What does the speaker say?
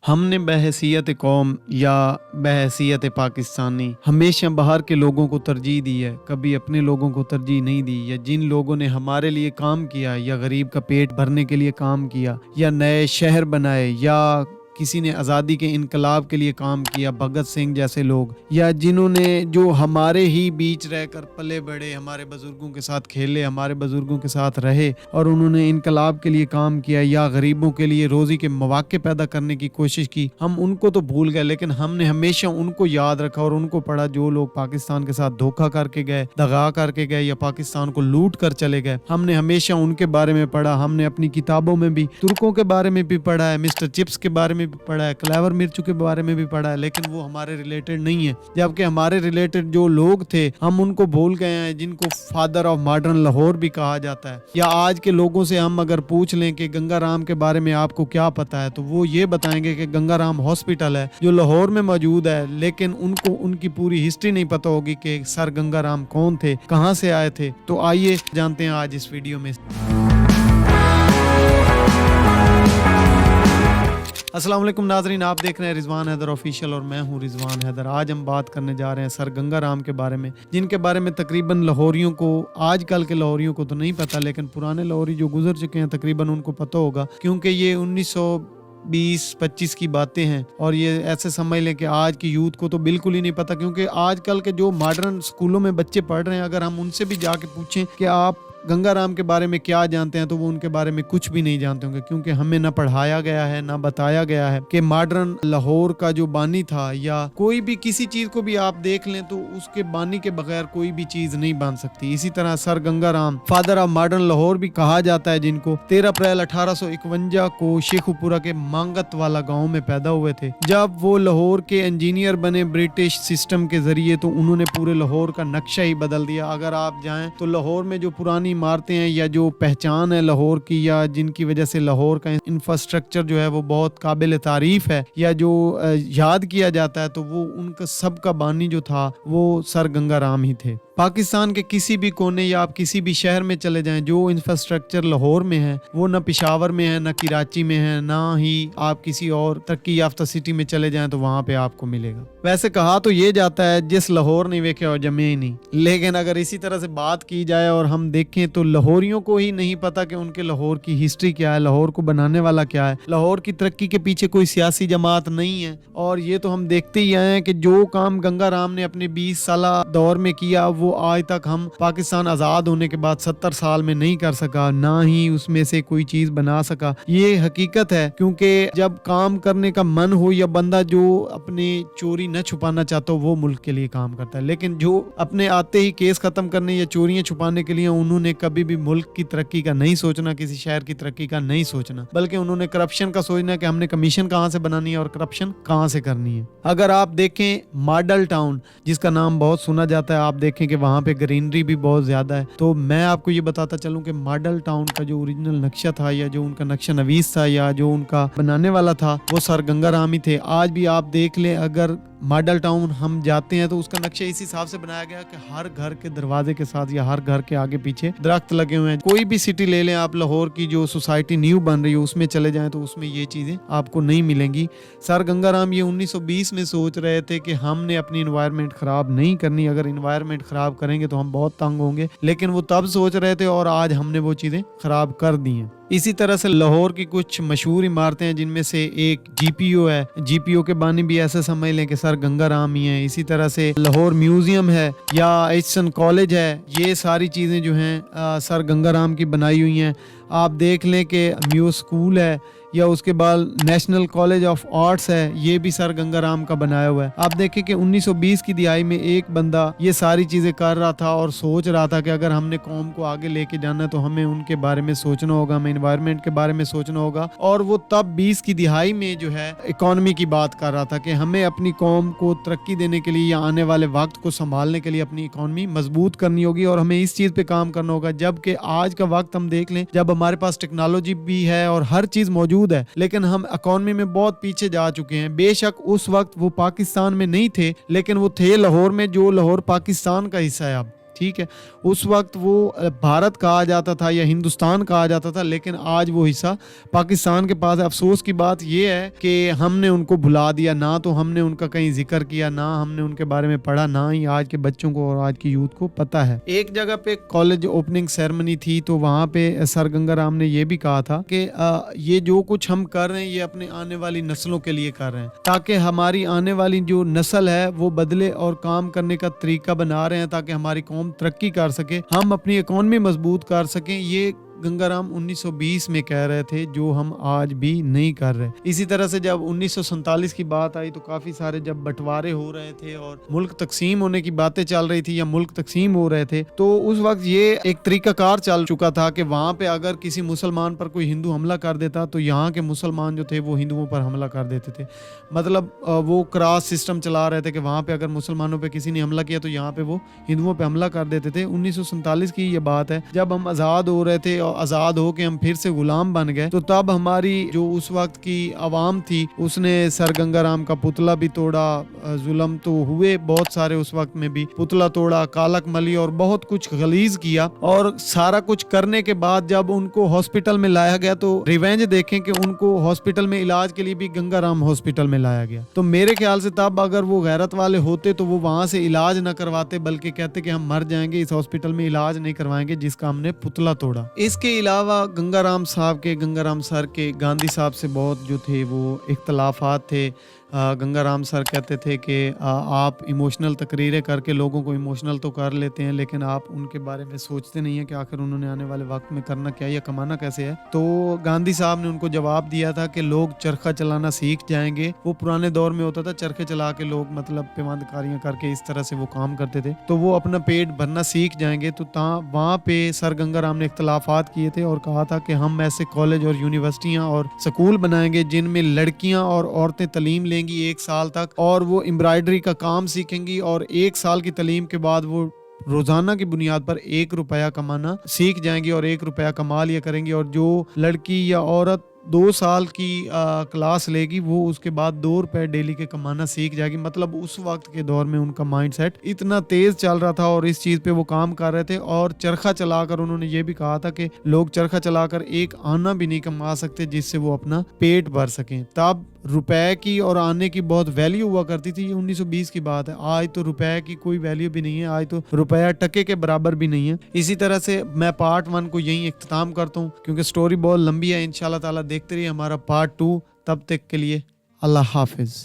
ہم نے بحیثیت قوم یا بحیثیت پاکستانی ہمیشہ باہر کے لوگوں کو ترجیح دی ہے، کبھی اپنے لوگوں کو ترجیح نہیں دی۔ یا جن لوگوں نے ہمارے لیے کام کیا یا غریب کا پیٹ بھرنے کے لیے کام کیا یا نئے شہر بنائے یا کسی نے آزادی کے انقلاب کے لیے کام کیا، بھگت سنگھ جیسے لوگ، یا جنہوں نے جو ہمارے ہی بیچ رہ کر پلے بڑھے، ہمارے بزرگوں کے ساتھ کھیلے، ہمارے بزرگوں کے ساتھ رہے اور انہوں نے انقلاب کے لیے کام کیا یا غریبوں کے لیے روزی کے مواقع پیدا کرنے کی کوشش کی، ہم ان کو تو بھول گئے لیکن ہم نے ہمیشہ ان کو یاد رکھا اور ان کو پڑھا جو لوگ پاکستان کے ساتھ دھوکہ کر کے گئے، دغا کر کے گئے یا پاکستان کو لوٹ کر چلے گئے۔ ہم نے ہمیشہ ان کے بارے میں پڑھا، ہم نے اپنی کتابوں میں بھی ترکوں کے بارے میں بھی پڑھا ہے، مسٹر چپس کے بارے میں بھی پڑھا ہے، کلیور مرچو کے بارے میں بھی پڑھا ہے، لیکن وہ ہمارے ریلیٹڈ نہیں ہے۔ جبکہ ہمارے ریلیٹڈ جو لوگ تھے ہم ان کو بھول گئے ہیں، جن کو فادر آف ماڈرن لاہور بھی کہا جاتا ہے۔ یا آج کے لوگوں سے ہم اگر پوچھ لیں کہ گنگا رام کے بارے میں آپ کو کیا پتا ہے تو وہ یہ بتائیں گے کہ گنگا رام ہاسپٹل ہے جو لاہور میں موجود ہے، لیکن ان کو ان کی پوری ہسٹری نہیں پتا ہوگی کہ سر گنگا رام کون تھے، کہاں سے آئے تھے۔ تو آئیے جانتے ہیں آج اس ویڈیو میں۔ السلام علیکم ناظرین، آپ دیکھ رہے ہیں رضوان حیدر آفیشیل اور میں ہوں رضوان حیدر۔ آج ہم بات کرنے جا رہے ہیں سر گنگا رام کے بارے میں، جن کے بارے میں تقریباً لاہوریوں کو، آج کل کے لاہوریوں کو تو نہیں پتا، لیکن پرانے لاہوری جو گزر چکے ہیں تقریباً ان کو پتہ ہوگا، کیونکہ یہ 1920-25 کی باتیں ہیں اور یہ ایسے سمجھ لیں کہ آج کی یوتھ کو تو بالکل ہی نہیں پتا، کیونکہ آج کل کے جو ماڈرن سکولوں میں بچے پڑھ رہے ہیں اگر ہم ان سے بھی جا کے پوچھیں کہ آپ گنگا رام کے بارے میں کیا جانتے ہیں تو وہ ان کے بارے میں کچھ بھی نہیں جانتے ہوں گے، کیونکہ ہمیں نہ پڑھایا گیا ہے نہ بتایا گیا ہے کہ ماڈرن لاہور کا جو بانی تھا یا کوئی بھی کسی چیز کو بھی آپ دیکھ لیں تو اس کے بانی کے بغیر کوئی بھی چیز نہیں بن سکتی۔ اسی طرح sir Ganga Ram father of modern Lahore بھی کہا جاتا ہے، جن کو 13 اپریل 1851 کو شیخو پورہ کے مانگت والا گاؤں میں پیدا ہوئے تھے۔ جب وہ لاہور کے انجینئر بنے برٹش سسٹم کے ذریعے تو انہوں نے پورے لاہور کا نقشہ ہی بدل دیا۔ اگر آپ جائیں تو لاہور میں جو پرانی عمارتیں ہیں یا جو پہچان ہے لاہور کی یا جن کی وجہ سے لاہور کا انفراسٹرکچر جو ہے وہ بہت قابل تعریف ہے یا جو یاد کیا جاتا ہے، تو وہ ان کا سب کا بانی جو تھا وہ سر گنگا رام ہی تھے۔ پاکستان کے کسی بھی کونے یا آپ کسی بھی شہر میں چلے جائیں، جو انفراسٹرکچر لاہور میں ہے وہ نہ پشاور میں ہے، نہ کراچی میں ہے، نہ ہی آپ کسی اور ترقی یافتہ سٹی میں چلے جائیں تو وہاں پہ آپ کو ملے گا۔ ویسے کہا تو یہ جاتا ہے جس لاہور نہیں ویکھے اور جمے ہی نہیں، لیکن اگر اسی طرح سے بات کی جائے اور ہم دیکھیں تو لاہوریوں کو ہی نہیں پتا کہ ان کے لاہور کی ہسٹری کیا ہے، لاہور کو بنانے والا کیا ہے۔ لاہور کی ترقی کے پیچھے کوئی سیاسی جماعت نہیں ہے، اور یہ تو ہم دیکھتے ہی آئے ہیں کہ جو کام گنگا رام نے اپنے 20 سالہ دور میں کیا وہ آج تک ہم پاکستان آزاد ہونے کے بعد 70 سال میں نہیں کر سکا، نہ ہی اس میں سے کوئی چیز بنا سکا۔ یہ حقیقت ہے، کیونکہ جب کام کرنے کا من ہو یا بندہ جو اپنی چوری نہ چھپانا چاہتا ہو وہ ملک کے لیے کام کرتا ہے، لیکن جو اپنے آتے ہی کیس ختم کرنے یا چوریاں چھپانے کے لیے انہوں نے کبھی بھی ملک کی ترقی کا نہیں سوچنا، کسی شہر کی ترقی کا نہیں سوچنا، بلکہ انہوں نے کرپشن کا سوچنا کہ ہم نے کمیشن کہاں سے بنانی ہے اور کرپشن کہاں سے کرنی ہے۔ اگر آپ دیکھیں ماڈل ٹاؤن، جس کا نام بہت سنا جاتا ہے، آپ دیکھیں کہ وہاں پہ گرینری بھی بہت زیادہ ہے، تو میں آپ کو یہ بتاتا چلوں کہ ماڈل ٹاؤن کا جو اوریجنل نقشہ تھا یا جو ان کا نقشہ نویس تھا یا جو ان کا بنانے والا تھا وہ سر گنگا رام ہی تھے۔ آج بھی آپ دیکھ لیں، اگر ماڈل ٹاؤن ہم جاتے ہیں تو اس کا نقشہ اسی حساب سے بنایا گیا کہ ہر گھر کے دروازے کے ساتھ یا ہر گھر کے آگے پیچھے درخت لگے ہوئے ہیں۔ کوئی بھی سٹی لے لیں آپ، لاہور کی جو سوسائٹی نیو بن رہی ہے اس میں چلے جائیں تو اس میں یہ چیزیں آپ کو نہیں ملیں گی۔ سر گنگا رام یہ 1920 میں سوچ رہے تھے کہ ہم نے اپنی انوائرمنٹ خراب نہیں کرنی، اگر انوائرمنٹ خراب کریں گے تو ہم بہت تنگ ہوں گے، لیکن وہ تب سوچ رہے تھے اور آج ہم نے وہ چیزیں خراب کر دی ہیں۔ اسی طرح سے لاہور کی کچھ مشہور عمارتیں ہیں جن میں سے ایک جی پی او ہے، جی پی او کے بانی بھی ایسے سمجھ لیں کہ سر گنگا رام ہی ہیں۔ اسی طرح سے لاہور میوزیم ہے یا ایچسن کالج ہے، یہ ساری چیزیں جو ہیں سر گنگا رام کی بنائی ہوئی ہیں۔ آپ دیکھ لیں کہ میو اسکول ہے یا اس کے بعد نیشنل کالج آف آرٹس ہے، یہ بھی سر گنگا رام کا بنایا ہوا ہے۔ آپ دیکھیں کہ 1920 کی دہائی میں ایک بندہ یہ ساری چیزیں کر رہا تھا اور سوچ رہا تھا کہ اگر ہم نے قوم کو آگے لے کے جانا ہے تو ہمیں ان کے بارے میں سوچنا ہوگا، ہمیں انوائرمنٹ کے بارے میں سوچنا ہوگا، اور وہ تب 20 کی دہائی میں جو ہے اکانومی کی بات کر رہا تھا کہ ہمیں اپنی قوم کو ترقی دینے کے لیے یا آنے والے وقت کو سنبھالنے کے لیے اپنی اکانومی مضبوط کرنی ہوگی اور ہمیں اس چیز پہ کام کرنا ہوگا۔ جبکہ آج کا وقت ہم دیکھ لیں، جب ہمارے پاس ٹیکنالوجی بھی ہے اور ہر چیز موجود ہے، لیکن ہم اکانومی میں بہت پیچھے جا چکے ہیں۔ بے شک اس وقت وہ پاکستان میں نہیں تھے، لیکن وہ تھے لاہور میں، جو لاہور پاکستان کا حصہ ہے اب، ٹھیک ہے. اس وقت وہ بھارت کہا جاتا تھا یا ہندوستان کہا جاتا تھا, لیکن آج وہ حصہ پاکستان کے پاس ہے. افسوس کی بات یہ ہے کہ ہم نے ان کو بھلا دیا, نہ تو ہم نے ان کا کہیں ذکر کیا, نہ ہم نے ان کے بارے میں پڑھا, نہ ہی آج کے بچوں کو اور آج کی یوتھ کو پتہ ہے. ایک جگہ پہ کالج اوپننگ سیرمنی تھی تو وہاں پہ سر گنگا رام نے یہ بھی کہا تھا کہ یہ جو کچھ ہم کر رہے ہیں یہ اپنے آنے والی نسلوں کے لیے کر رہے ہیں, تاکہ ہماری آنے والی جو نسل ہے وہ بدلے اور کام کرنے کا طریقہ بنا رہے ہیں تاکہ ہماری قوم ترقی کر سکے, ہم اپنی اکانومی مضبوط کر سکیں. یہ گنگا رام 1920 میں کہہ رہے تھے, جو ہم آج بھی نہیں کر رہے. اسی طرح سے جب 1947 کی بات آئی تو کافی سارے جب بٹوارے ہو رہے تھے اور ملک تقسیم ہونے کی باتیں چل رہی تھی یا ملک تقسیم ہو رہے تھے, تو اس وقت یہ ایک طریقہ کار چل چکا تھا کہ وہاں پہ اگر کسی مسلمان پر کوئی ہندو حملہ کر دیتا تو یہاں کے مسلمان جو تھے وہ ہندوؤں پر حملہ کر دیتے تھے. مطلب وہ کراس سسٹم چلا رہے تھے کہ وہاں پہ اگر مسلمانوں پہ کسی نے حملہ کیا تو یہاں پہ وہ ہندوؤں پہ حملہ کر دیتے تھے. 1947 کی یہ بات ہے, جب ہم آزاد ہو رہے تھے اور آزاد ہو کے ہم پھر سے غلام بن گئے, تو تب ہماری جو اس وقت کی عوام تھی اس نے سر گنگا رام کا پتلا بھی توڑا. ظلم تو ہوئے بہت سارے اس وقت میں بھی, پتلا توڑا, کالک ملی اور بہت کچھ غلیظ کیا. اور سارا کچھ کرنے کے بعد جب ان کو ہاسپٹل میں لایا گیا تو ریونج دیکھیں کہ ان کو ہاسپٹل میں علاج کے لیے بھی گنگا رام ہاسپٹل میں لایا گیا. تو میرے خیال سے تب اگر وہ غیرت والے ہوتے تو وہ وہاں سے علاج نہ کرواتے, بلکہ کہتے کہ ہم مر جائیں گے, اس ہاسپٹل میں علاج نہیں کروائیں گے جس کا ہم نے پتلا توڑا. اس کے علاوہ گنگا رام سر کے گاندھی صاحب سے بہت جو تھے وہ اختلافات تھے. گنگا رام سر کہتے تھے کہ آپ ایموشنل تقریریں کر کے لوگوں کو ایموشنل تو کر لیتے ہیں, لیکن آپ ان کے بارے میں سوچتے نہیں ہیں کہ آخر انہوں نے آنے والے وقت میں کرنا کیا یا کمانا کیسے ہے. تو گاندھی صاحب نے ان کو جواب دیا تھا کہ لوگ چرخہ چلانا سیکھ جائیں گے. وہ پرانے دور میں ہوتا تھا چرخے چلا کے لوگ مطلب پیماند کاریاں کر کے اس طرح سے وہ کام کرتے تھے, تو وہ اپنا پیٹ بھرنا سیکھ جائیں گے. تو وہاں پہ سر گنگا رام نے اختلافات کیے تھے اور کہا تھا کہ ہم ایسے کالج اور یونیورسٹیاں اور سکول بنائیں گے جن میں لڑکیاں اور عورتیں تعلیم لیں گی 1 سال تک, اور وہ امبرائڈری کا کام سیکھیں گی, اور 1 سال کی تعلیم کے بعد وہ روزانہ کی بنیاد پر 1 روپیہ کمانا سیکھ جائیں گی اور 1 روپیہ کما لیا کریں گی. اور جو لڑکی یا عورت 2 سال کی کلاس لے گی وہ اس کے بعد 2 روپے ڈیلی کے کمانا سیکھ جائے گی. مطلب اس وقت کے دور میں ان کا مائنڈ سیٹ اتنا تیز چل رہا تھا اور اس چیز پہ وہ کام کر رہے تھے. اور چرخہ چلا کر انہوں نے یہ بھی کہا تھا کہ لوگ چرخہ چلا کر 1 آنا بھی نہیں کما سکتے جس سے وہ اپنا پیٹ بھر سکیں. تب روپے کی اور آنے کی بہت ویلیو ہوا کرتی تھی. یہ 1920 کی بات ہے. آج تو روپے کی کوئی ویلیو بھی نہیں ہے, آج تو روپیہ ٹکے کے برابر بھی نہیں ہے. اسی طرح سے میں پارٹ 1 کو یہیں اختتام کرتا ہوں کیونکہ سٹوری بہت لمبی ہے. انشاءاللہ تعالی دیکھتے رہیے ہمارا پارٹ 2. تب تک کے لیے اللہ حافظ.